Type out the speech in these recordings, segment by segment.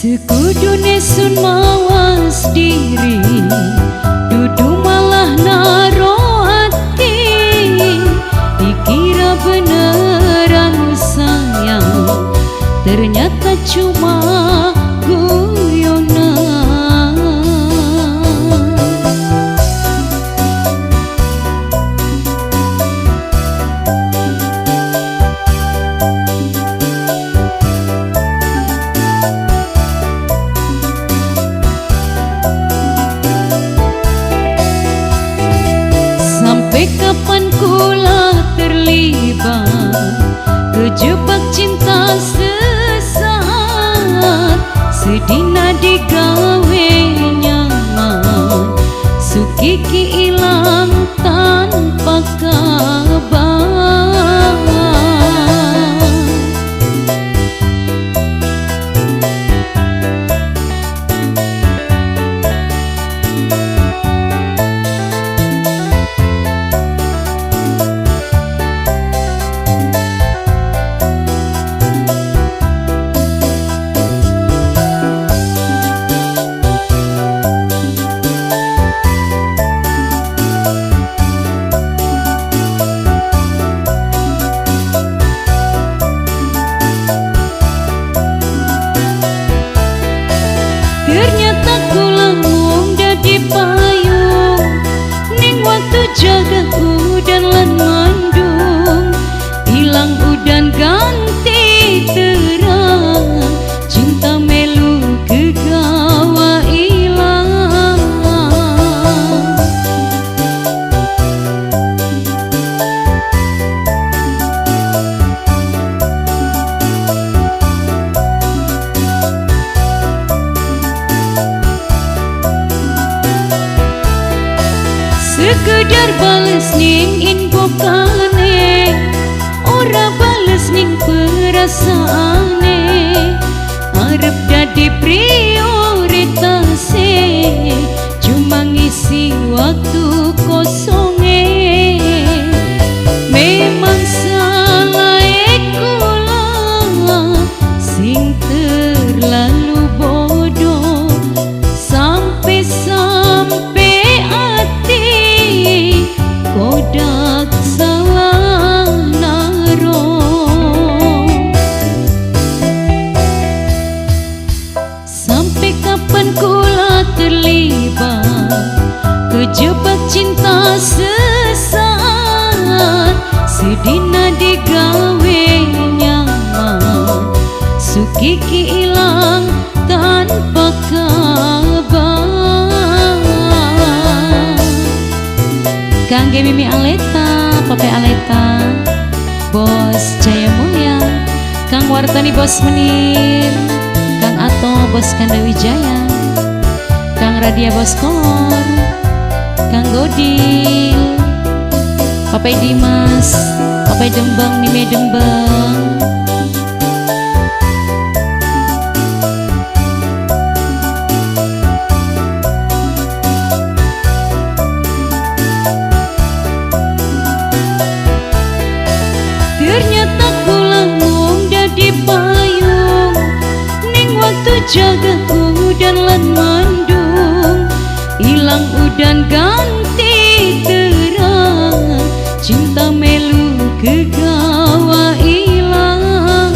Sekudune sun mawas diri, dudu malah naro hati. Dikira beneran sayang, ternyata cuma guyonan. Sampai kapan kula terlibat kejebak cinta sesaat, sedina digawe nyaman, sukiki ilang tanpa kabar. Ternyata kula mung dadi payung ning waktu jagat udan lan mandung. Ilang udan ganti terang, cinta melu kegawa ilang. Sekedar bales ning info kane, ora bales ning perasaane. Arep dadi prioritase, cuma ngisi waktu kosonge. Memang salah kula sing terlalu bodoh, sampai hati kodak salah naro. Sampai kapan kula terlibat kejebak cinta sesaat, sedina digawe nyaman, sukiki ilang tanpa kabar. Kangge Mimi Aleta, Pape Aleta, Bos Jaya Mulya, Kang Wartani Bos Menir, Kang Ato Bos Kanda Wijaya, Kang Radia Bos Kor, Kang Godil, Pape Dimas, Pape Dembang, Mime Dembang. Ternyata kula mung dadi payung ning waktu jagat udan lan mandung. Ilang udan ganti terang, cinta melu kegawa ilang.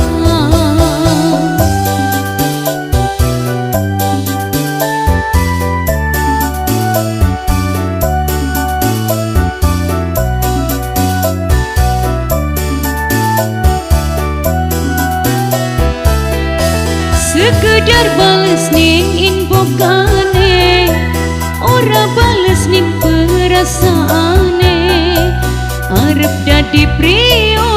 Sekedar bales ning info kane, ora bales ning perasaane. Arep dadi prio